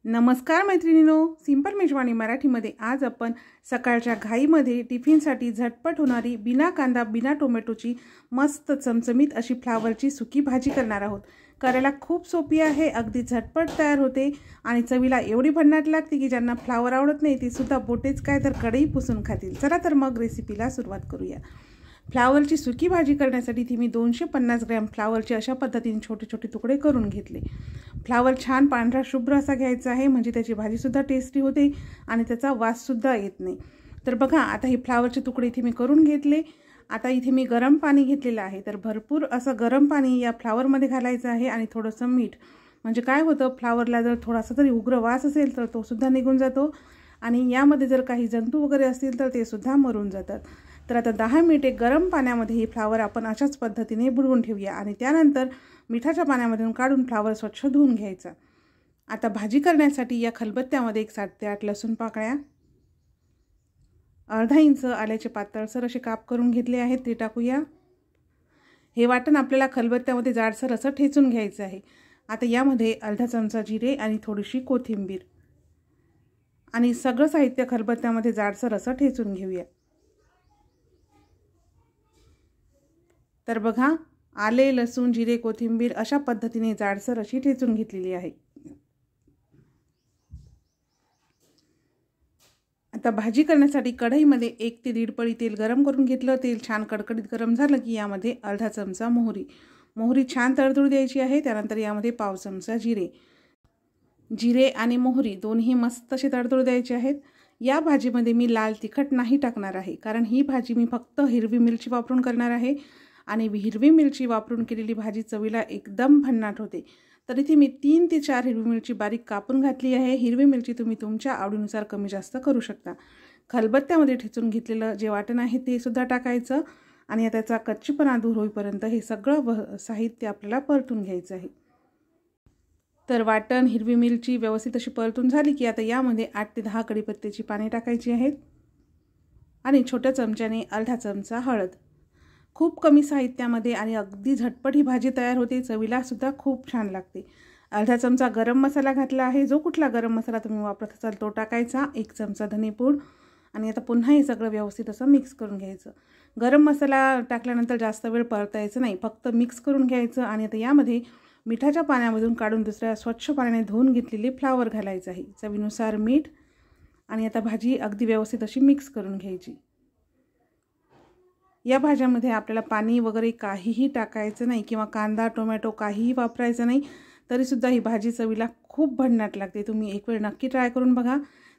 नमस्कार मैत्रिणींनो, सिंपल मेजवानी मराठीमध्ये आज आपण सकाळच्या घाईमध्ये टिफिनसाठी झटपट होणारी बिना कांदा बिना टोमॅटोची मस्त चमचमीत अशी फ्लावरची सुकी भाजी करणार आहोत। करायला खूप सोपी आहे, अगदी झटपट तयार होते आणि चवीला एवढी भन्नाट लागते की ज्यांना फ्लावर आवडत नाही ते सुद्धा बोटेच काय तर कढई पुसून खातील। चला तर मग रेसिपीला सुरुवात करूया। फ्लावरची सुकी भाजी करण्यासाठी ती मी 250 ग्रॅम फ्लावरचे अशा पद्धतीने छोटे छोटे तुकडे करून घेतले। फ्लावर छान पांढरा शुभ्र असा घ्यायचा आहे, म्हणजे त्याची भाजी सुद्धा टेस्टी होते आणि त्याचा वास सुद्धा येत नाही। तर बघा, आता हे फ्लावरचे तुकडे इथे मी करून घेतले। आता इथे मी गरम पाणी घेतलेलं आहे, तर भरपूर असं गरम पाणी या फ्लावरमध्ये घालायचं आहे आणि थोडंसं मीठ, म्हणजे काय होतं फ्लावरला जर थोडासा तरी उग्र वास असेल तर तो सुद्धा निघून जातो आणि यामध्ये जर काही जंतू वगैरे असतील तर ते सुद्धा मरून जातात। तर आता 10 मिनिटे गरम पाण्यामध्ये हे फ्लावर आपण अशाच पद्धतीने बुडवून ठेवूया आणि त्यानंतर मिठाच्या पाण्यामधून काढून फ्लावर स्वच्छ धुवून घ्यायचा। आता भाजी करण्यासाठी या खलबत्त्यामध्ये 7 ते 8 लसूण पाकळ्या, अर्धा इंच आल्याचे पातळसर असे काप करून घेतले आहेत ते टाकूया। हे वाटण आपल्याला खलबत्त्यामध्ये जाडसर असं ठेचून घ्यायचं आहे। आता यामध्ये अर्धा चमचा जिरे आणि थोडीशी कोथिंबीर आणि सगळं साहित्य खलबत्त्यामध्ये जाडसर असं ठेचून घेऊया। तर बघा, आले लसूण जिरे कोथिंबीर अशा पद्धतीने जाडसर अशी ठेचून घेतलेली आहे। आता भाजी करण्यासाठी कढईमध्ये 1 ते 1.5 पळी तेल गरम करून घेतलं। तेल छान कडकडीत गरम झालं की यामध्ये अर्धा चमचा मोहरी छान तडतडू द्यायची आहे। त्यानंतर यामध्ये पाव चमचा जिरे आणि मोहरी दोन्ही मस्त असे तडतडू द्यायचे आहेत। या भाजीमध्ये मी लाल तिखट नाही टाकणार आहे, कारण ही भाजी मी फक्त हिरवी मिरची वापरून करणार आहे आणि हिरवी मिरची वापरून केलेली भाजी चवीला एकदम भन्नाट होते। तर इथे मी 3 ते 4 हिरवी मिरची बारीक कापून घातली आहे। हिरवी मिरची तुम्ही तुमच्या आवडीनुसार कमी जास्त करू शकता। खलबत्त्यामध्ये ठेचून घेतलेलं जे वाटण आहे ते सुद्धा टाकायचं आणि त्याचा कच्चीपणा दूर होईपर्यंत हे सगळं साहित्य आपल्याला परतून घ्यायचं आहे। तर वाटण हिरवी मिरची व्यवस्थित अशी परतून झाली की आता यामध्ये 8 ते 10 कढीपत्त्याची पाने टाकायची आहेत आणि छोट्या चमच्याने अर्धा चमचा हळद। खूप कमी साहित्यामध्ये आणि अगदी झटपट ही भाजी तयार होते, चवीला सुद्धा खूप छान लागते। अर्धा चमचा गरम मसाला घातला आहे, जो कुठला गरम मसाला तुम्ही वापरत असाल तो टाकायचा। 1 चमचा धनेपूड आणि आता पुन्हा हे सगळं व्यवस्थित असं मिक्स करून घ्यायचं। गरम मसाला टाकल्यानंतर जास्त वेळ परतायचं नाही, फक्त मिक्स करून घ्यायचं आणि आता यामध्ये मिठाच्या पाण्यामधून काढून दुसऱ्या स्वच्छ पाण्याने धुवून घेतलेली फ्लावर घालायचं आहे, चवीनुसार मीठ आणि आता भाजी अगदी व्यवस्थित अशी मिक्स करून घ्यायची। या भाज्यामध्ये आपल्याला पाणी वगैरे काहीही टाकायचं नाही किंवा कांदा टोमॅटो काहीही वापरायचं नाही, तरीसुद्धा ही भाजी चवीला खूप भन्नाट लागते। तुम्ही एक वेळ नक्की ट्राय करून बघा।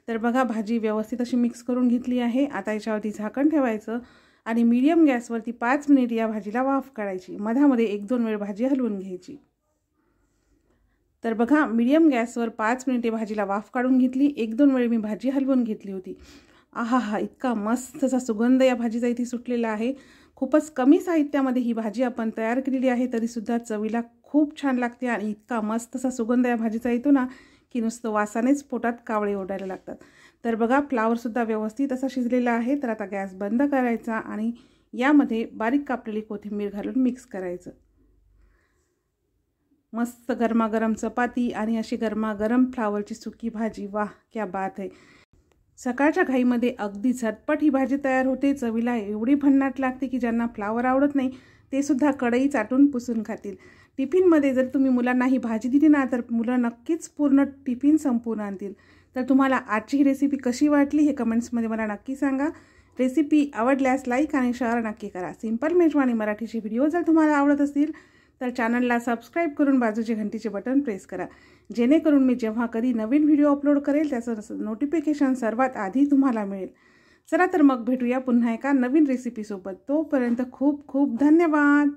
तर बघा, भाजी व्यवस्थित अशी मिक्स करून घेतली आहे। आता याच्यावरती झाकण ठेवायचं आणि मीडियम गॅसवरती 5 मिनिट या भाजीला वाफ काढायची। मधामध्ये 1-2 वेळ भाजी हलवून घ्यायची। तर बघा, मीडियम गॅसवर 5 मिनिटे भाजीला वाफ काढून घेतली। 1-2 वेळ मी भाजी हलवून घेतली होती। आहा, इतका मस्त असा सुगंध या भाजीचा इथे सुटलेला आहे। खूपच कमी साहित्यामध्ये ही भाजी आपण तयार केलेली आहे, तरीसुद्धा चवीला खूप छान लागते आणि इतका मस्त असा सुगंध या भाजीचा येतो ना की नुसतं वासानेच पोटात कावळे ओढायला लागतात। तर बघा, फ्लावरसुद्धा व्यवस्थित असा शिजलेला आहे। तर आता गॅस बंद करायचा आणि यामध्ये बारीक कापलेली कोथिंबीर घालून मिक्स करायचं। मस्त गरमागरम चपाती आणि अशी गरमागरम फ्लावरची सुकी भाजी, वाह क्या बात है। सकाळच्या घाईमध्ये अगदी झटपट ही भाजी तयार होते, चवीला एवढी भन्नाट लागते की ज्यांना फ्लावर आवडत नाही ते सुद्धा कढई चाटून पुसून खातील। टिफिनमध्ये जर तुम्ही मुलांना ही भाजी दिली ना तर मुलं नक्कीच पूर्ण टिफिन संपवून आणतील। तर तुम्हाला आजची ही रेसिपी कशी वाटली हे कमेंट्समध्ये मला नक्की सांगा। रेसिपी आवडल्यास लाईक आणि शेअर नक्की करा। सिंपल मेजवानी मराठीचे व्हिडिओ जर तुम्हाला आवडत असतील तर चॅनलला सबस्क्राईब करून बाजूचे घंटीचे बटन प्रेस करा, जेणेकरून मी जेव्हा कधी नवीन व्हिडिओ अपलोड करेल त्याचं नोटिफिकेशन सर्वात आधी तुम्हाला मिळेल। चला तर मग भेटूया पुन्हा एका नवीन रेसिपीसोबत। तोपर्यंत खूप खूप धन्यवाद।